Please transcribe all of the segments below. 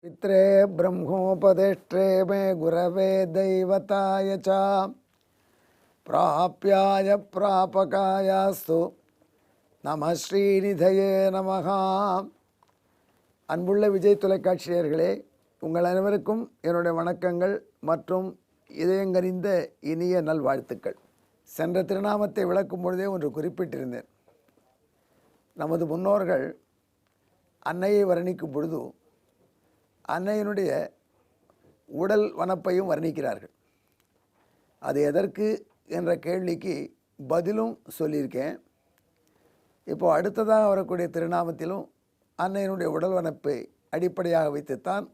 पित्रे ब्रह्मोपदेष्ट्रे मे गुरवे दैवताय च प्राप्याय प्रापकायास्तु நம ஸ்ரீநிதயே நமஹ. அன்புள்ள விஜய் தொலைக்காட்சி நேயர்களே, உங்கள் அனைவருக்கும் என்னுடைய வணக்கங்கள் மற்றும் இதயங்கனிந்த இனிய நல்வாழ்த்துக்கள். சென்ற திருநாமத்தை விளக்கும் பொழுதே ஒன்று குறிப்பிட்டிருந்தேன். நமது முன்னோர்கள் அன்னையை வர்ணிக்கும் பொழுது அன்னையினுடைய உடல் வனப்பையும் வர்ணிக்கிறார்கள். அது எதற்கு என்ற கேள்விக்கு பதிலும் சொல்லியிருக்கேன். இப்போது அடுத்ததாக வரக்கூடிய திருநாமத்திலும் அன்னையினுடைய உடல் வனப்பை அடிப்படையாக வைத்துத்தான்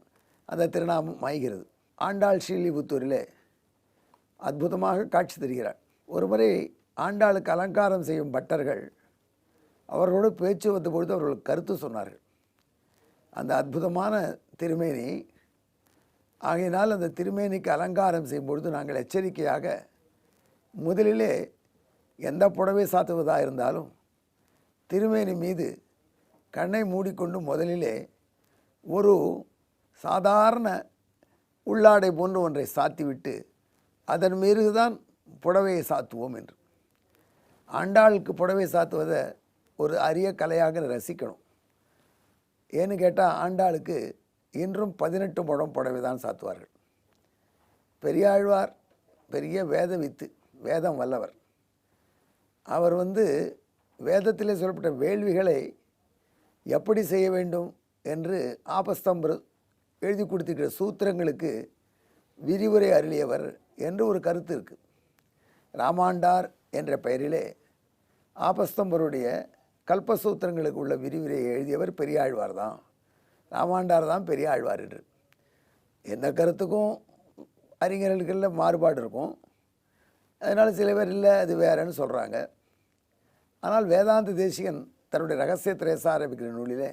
அந்த திருநாமம் ஆகிறது. ஆண்டாள் ஸ்ரீலிபுத்தூரிலே அற்புதமாக காட்சி தருகிறார். ஒருமுறை ஆண்டாளுக்கு அலங்காரம் செய்யும் பட்டர்கள் அவர்களோடு பேச்சு வந்த பொழுது அவர்கள் கருத்து சொன்னார்கள். அந்த அற்புதமான திருமேனி ஆகையினால் அந்த திருமேனிக்கு அலங்காரம் செய்யும் பொழுது நாங்கள் எச்சரிக்கையாக முதலிலே எந்த புடவை சாத்துவதாக இருந்தாலும் திருமேனி மீது கண்ணை மூடிக்கொண்டு முதலிலே ஒரு சாதாரண உள்ளாடை போன்று ஒன்றை சாத்திவிட்டு அதன் மீதுதான் புடவையை சாத்துவோம் என்று. ஆண்டாளுக்கு புடவை சாத்துவதை ஒரு அரிய கலையாக ரசிக்கணும். ஏன்னு கேட்டால் ஆண்டாளுக்கு இன்றும் 18 முழம் புடவை தான் சாத்துவார்கள். பெரியாழ்வார் பெரிய வேதவித்து, வேதம் வல்லவர். அவர் வேதத்திலே சொல்லப்பட்ட வேள்விகளை எப்படி செய்ய வேண்டும் என்று ஆபஸ்தம்பர் எழுதி கொடுத்திருக்கிற சூத்திரங்களுக்கு விரிவுரை அருளியவர் என்று ஒரு கருத்து இருக்குது. ராமாண்டார் என்ற பெயரிலே ஆபஸ்தம்பருடைய கல்பசூத்திரங்களுக்கு உள்ள விரிவுரையை எழுதியவர் பெரியாழ்வார் தான். ராமாண்டார் தான் பெரியாழ்வார் என்று. எந்த கருத்துக்கும் அறிஞர்களுக்குள்ள மாறுபாடு இருக்கும். அதனால் சில பேர் இல்லை அது வேறன்னு சொல்கிறாங்க. ஆனால் வேதாந்த தேசிகன் தன்னுடைய ரகசிய திரேச ஆரம்பிக்கிற நூலிலே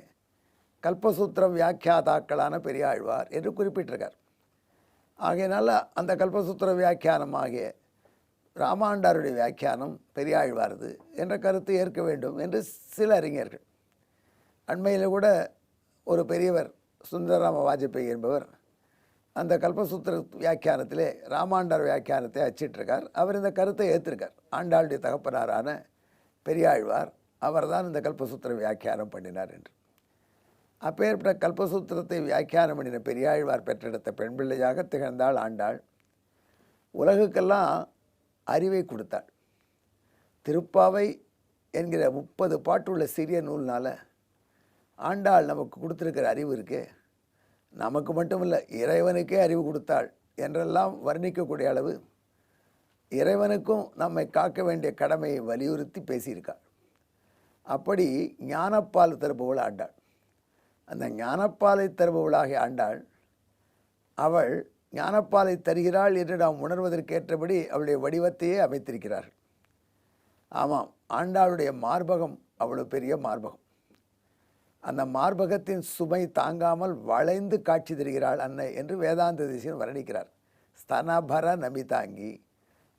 கல்பசூத்திரம் வியாக்கியாதாக்களான பெரியாழ்வார் என்று குறிப்பிட்டிருக்கார். ஆகையினால் அந்த கல்பசூத்திர வியாக்கியானம் ஆகிய ராமாண்டாருடைய வியாக்கியானம் பெரியாழ்வாரது என்ற கருத்தை ஏற்க வேண்டும் என்று சில அறிஞர்கள். அண்மையில் கூட ஒரு பெரியவர் சுந்தரராம வாஜ்பேயி என்பவர் அந்த கல்பசூத்திர வியாக்கியானத்திலே ராமாண்டார் வியாக்கியானத்தை அச்சிட்டிருக்கார். அவர் இந்த கருத்தை ஏற்றிருக்கார். ஆண்டாளுடைய தகப்பனாரான பெரியாழ்வார் அவர்தான் இந்த கல்பசூத்திர வியாக்கியானம் பண்ணினார் என்று. அப்பேற்பட்ட கல்பசூத்திரத்தை வியாக்கியானம் பண்ணின பெரியாழ்வார் பெற்றெடுத்த பெண் பிள்ளையாக திகழ்ந்தாள் ஆண்டாள். உலகுக்கெல்லாம் அறிவை கொடுத்தாள். திருப்பாவை என்கிற 30 பாட்டுள்ள சிறிய நூல்னால் ஆண்டாள் நமக்கு கொடுத்துருக்கிற அறிவு இருக்கே, நமக்கு மட்டும் இல்லை இறைவனுக்கே அறிவு கொடுத்தாள் என்றெல்லாம் வர்ணிக்கக்கூடிய அளவு இறைவனுக்கும் நம்மை காக்க வேண்டிய கடமையை வலியுறுத்தி பேசியிருக்காள். அப்படி ஞானப்பால் தருபவள் ஆண்டாள். அந்த ஞானப்பாலை தருபவளாகிய ஆண்டாள் அவள் ஞானப்பாலை தருகிறாள் என்று நாம் உணர்வதற்கேற்றபடி அவளுடைய வடிவத்தையே அமைத்திருக்கிறார்கள். ஆமாம், ஆண்டாளுடைய மார்பகம் அவ்வளோ பெரிய மார்பகம். அந்த மார்பகத்தின் சுமை தாங்காமல் வளைந்து காட்சி தருகிறாள் அன்னை என்று வேதாந்த தேசிகன் வர்ணிக்கிறார். ஸ்தனபர நமிதாங்கி,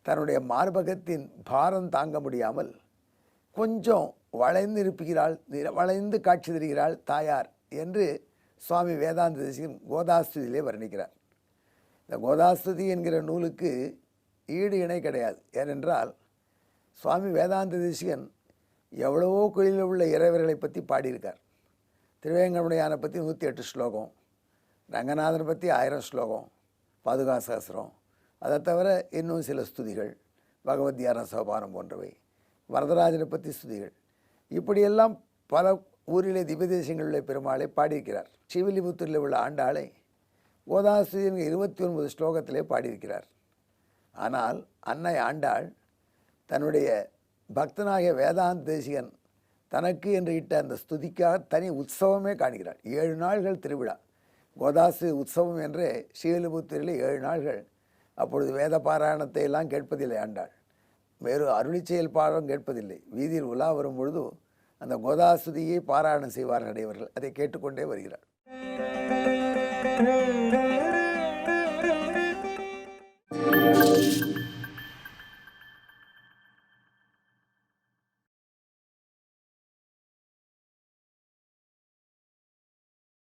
தன்னுடைய மார்பகத்தின் பாரம் தாங்க முடியாமல் கொஞ்சம் வளைந்து காட்சி தருகிறாள் தாயார் என்று சுவாமி வேதாந்த தேசிகன் கோதாஸ்துதியிலே வர்ணிக்கிறார். இந்த கோதாஸ்துதி என்கிற நூலுக்கு ஈடு இணை கிடையாது. ஏனென்றால் சுவாமி வேதாந்த தேசிகன் எவ்வளவோ கோயிலில் உள்ள இறைவர்களை பற்றி பாடியிருக்கார். திருவேங்கடமுடையானை பற்றி 108 ஸ்லோகம், ரங்கநாதனை பற்றி 1000 ஸ்லோகம், பாதுகா சகஸ்ரம், அதை தவிர இன்னும் சில ஸ்துதிகள், பகவத்யார சோபானம் போன்றவை, வரதராஜனை பற்றி ஸ்துதிகள், இப்படியெல்லாம் பல ஊரிலே திவ்யதேசங்களில் பெருமாளை பாடியிருக்கிறார். ஸ்ரீவில்லிபுத்தூரில் உள்ள ஆண்டாளை கோதாஸ்துதி 29 ஸ்லோகத்திலே பாடியிருக்கிறார். ஆனால் அன்னை ஆண்டாள் தன்னுடைய பக்தனாகிய வேதாந்த தேசிகன் தனக்கு என்று இட்ட அந்த ஸ்துதிக்காக தனி உற்சவமே காணுகிறார். 7 நாள்கள் திருவிழா, கோதாசு உற்சவம் என்றே ஸ்ரீவில்லிபுத்தூரில் 7 நாள்கள். அப்பொழுது வேத பாராயணத்தை எல்லாம் கேட்பதில்லை ஆண்டாள். வேறு அருளி செயல் பாடம் கேட்பதில்லை. வீதியில் உலா வரும் பொழுது அந்த கோதாசுதியை பாராயணம் செய்வார்கள் அடையவர்கள். அதை கேட்டுக்கொண்டே வருகிறார்.